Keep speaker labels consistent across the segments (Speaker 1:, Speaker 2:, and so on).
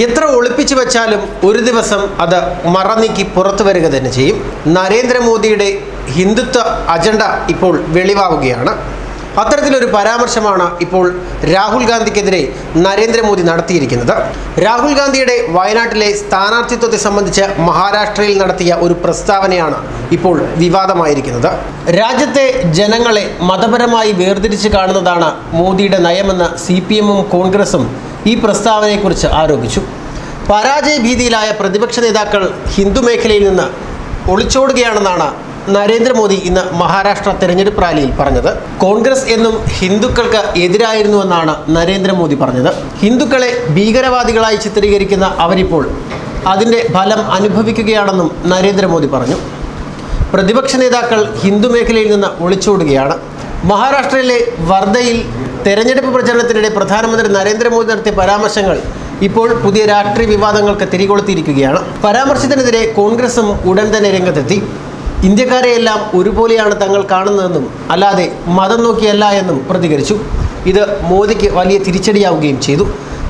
Speaker 1: എത്ര ഒളിപ്പിച്ചു വെച്ചാലും ഒരു ദിവസം അത് മറനീക്കി പുറത്തു വരിക തന്നെ ചെയ്യും. നരേന്ദ്രമോദിയുടെ ഹിന്ദുത്വ അജണ്ട ഇപ്പോൾ വെളിവാവുകയാണ്. അത്തരത്തിലൊരു പരാമർശമാണ് ഇപ്പോൾ രാഹുൽ ഗാന്ധിക്കെതിരെ നരേന്ദ്രമോദി നടത്തിയിരിക്കുന്നത്. രാഹുൽ ഗാന്ധിയുടെ വയനാട്ടിലെ സ്ഥാനാർത്ഥിത്വത്തെ സംബന്ധിച്ച് മഹാരാഷ്ട്രയിൽ നടത്തിയ ഒരു പ്രസ്താവനയാണ് ഇപ്പോൾ വിവാദമായിരിക്കുന്നത്. രാജ്യത്തെ ജനങ്ങളെ മതപരമായി വേർതിരിച്ച് കാണുന്നതാണ് മോദിയുടെ നയമെന്ന് CPM-ഉം കോൺഗ്രസും ഈ പ്രസ്താവനയെക്കുറിച്ച് ആരോപിച്ചു. പരാജയ ഭീതിയിലായ പ്രതിപക്ഷ നേതാക്കൾ ഹിന്ദു മേഖലയിൽ നിന്ന് ഒളിച്ചോടുകയാണെന്നാണ് നരേന്ദ്രമോദി ഇന്ന് മഹാരാഷ്ട്ര തെരഞ്ഞെടുപ്പ് റാലിയിൽ പറഞ്ഞത്. കോൺഗ്രസ് എന്നും ഹിന്ദുക്കൾക്ക് എതിരായിരുന്നുവെന്നാണ് നരേന്ദ്രമോദി പറഞ്ഞത്. ഹിന്ദുക്കളെ ഭീകരവാദികളായി ചിത്രീകരിക്കുന്ന അവരിപ്പോൾ അതിൻ്റെ ഫലം അനുഭവിക്കുകയാണെന്നും നരേന്ദ്രമോദി പറഞ്ഞു. പ്രതിപക്ഷ നേതാക്കൾ ഹിന്ദു മേഖലയിൽ നിന്ന് ഒളിച്ചോടുകയാണ്. മഹാരാഷ്ട്രയിലെ വർധയിൽ തെരഞ്ഞെടുപ്പ് പ്രചരണത്തിനിടെ പ്രധാനമന്ത്രി നരേന്ദ്രമോദി നടത്തിയ പരാമർശങ്ങൾ ഇപ്പോൾ പുതിയ രാഷ്ട്രീയ വിവാദങ്ങൾക്ക് തിരികൊളുത്തിയിരിക്കുകയാണ്. പരാമർശത്തിനെതിരെ കോൺഗ്രസും ഉടൻ തന്നെ രംഗത്തെത്തി. ഇന്ത്യക്കാരെയെല്ലാം ഒരുപോലെയാണ് തങ്ങൾ കാണുന്നതെന്നും അല്ലാതെ മതം നോക്കിയല്ല എന്നും പ്രതികരിച്ചു. ഇത് മോദിക്ക് വലിയ തിരിച്ചടിയാവുകയും ചെയ്തു.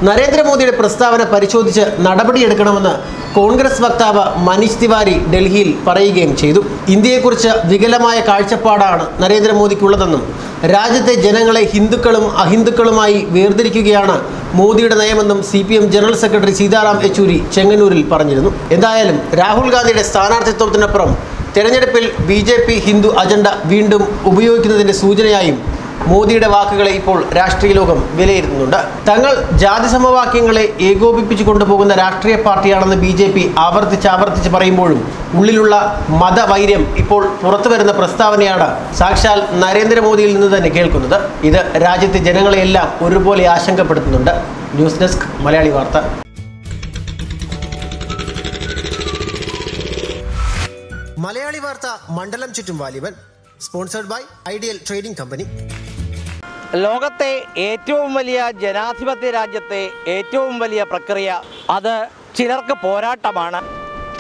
Speaker 1: നരേന്ദ്രമോദിയുടെ പ്രസ്താവന പരിശോധിച്ച് നടപടിയെടുക്കണമെന്ന് കോൺഗ്രസ് വക്താവ് മനീഷ് തിവാരി ഡൽഹിയിൽ പറയുകയും ചെയ്തു. ഇന്ത്യയെക്കുറിച്ച് വികലമായ കാഴ്ചപ്പാടാണ് നരേന്ദ്രമോദിക്കുള്ളതെന്നും രാജ്യത്തെ ജനങ്ങളെ ഹിന്ദുക്കളും അഹിന്ദുക്കളുമായി വേർതിരിക്കുകയാണ് മോദിയുടെ നയമെന്നും CPM general secretary Sitaram Yechury ചെങ്ങന്നൂരിൽ പറഞ്ഞിരുന്നു. എന്തായാലും രാഹുൽ ഗാന്ധിയുടെ സ്ഥാനാർത്ഥിത്വത്തിനപ്പുറം തെരഞ്ഞെടുപ്പിൽ BJP ഹിന്ദു അജണ്ട വീണ്ടും ഉപയോഗിക്കുന്നതിൻ്റെ സൂചനയായും മോദിയുടെ വാക്കുകളെ ഇപ്പോൾ രാഷ്ട്രീയ ലോകം വിലയിരുത്തുന്നുണ്ട്. തങ്ങൾ ജാതി സമവാക്യങ്ങളെ ഏകോപിപ്പിച്ചു കൊണ്ടുപോകുന്ന രാഷ്ട്രീയ പാർട്ടിയാണെന്ന് BJP ആവർത്തിച്ച് പറയുമ്പോഴും ഉള്ളിലുള്ള മതവൈര്യം ഇപ്പോൾ പുറത്തു വരുന്ന പ്രസ്താവനയാണ് സാക്ഷാൽ നരേന്ദ്രമോദിയിൽ നിന്ന് തന്നെ കേൾക്കുന്നത്. ഇത് രാജ്യത്തെ ജനങ്ങളെയെല്ലാം ഒരുപോലെ ആശങ്കപ്പെടുത്തുന്നുണ്ട്. ന്യൂസ് ഡെസ്ക് മലയാളി വാർത്ത. മലയാളി വാർത്ത മണ്ഡലം ചുറ്റും വാലിബൻ sponsored by ideal trading company.
Speaker 2: ലോകത്തെ ഏറ്റവും വലിയ ജനാധിപത്യ രാജ്യത്തെ ഏറ്റവും വലിയ പ്രക്രിയ അത് ചിലർക്ക് പോരാട്ടമാണ്,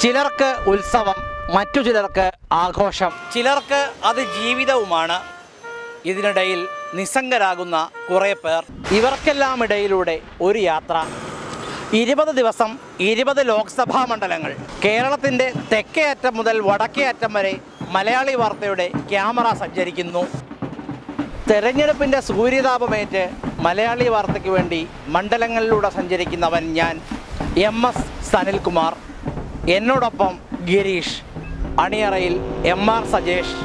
Speaker 2: ചിലർക്ക് ഉത്സവം, മറ്റു ചിലർക്ക് ആഘോഷം, ചിലർക്ക് അത് ജീവിതവുമാണ്. ഇതിനിടയിൽ നിസ്സംഗരാകുന്ന കുറേ പേർ. ഇവർക്കെല്ലാം ഇടയിലൂടെ ഒരു യാത്ര. 20 ദിവസം 20 ലോക്സഭാ മണ്ഡലങ്ങൾ. കേരളത്തിൻ്റെ തെക്കേ അറ്റം മുതൽ വടക്കേ അറ്റം വരെ മലയാളി വാർത്തയുടെ ക്യാമറ സഞ്ചരിക്കുന്നു. തെരഞ്ഞെടുപ്പിൻ്റെ സൂര്യതാപമേറ്റ് മലയാളി വാർത്തയ്ക്ക് വേണ്ടി മണ്ഡലങ്ങളിലൂടെ സഞ്ചരിക്കുന്നവൻ ഞാൻ, MS സനിൽകുമാർ. എന്നോടൊപ്പം ഗിരീഷ്, അണിയറയിൽ MR സജേഷ്.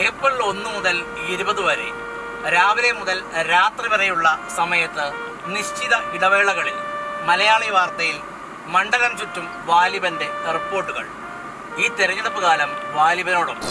Speaker 2: ഏപ്രിൽ 1 മുതൽ 20 വരെ രാവിലെ മുതൽ രാത്രി വരെയുള്ള സമയത്ത് നിശ്ചിത ഇടവേളകളിൽ മലയാളി വാർത്തയിൽ മണ്ഡലം ചുറ്റും വാലിബൻ്റെ റിപ്പോർട്ടുകൾ. ഈ തെരഞ്ഞെടുപ്പ് കാലം വാലിബനോടൊപ്പം.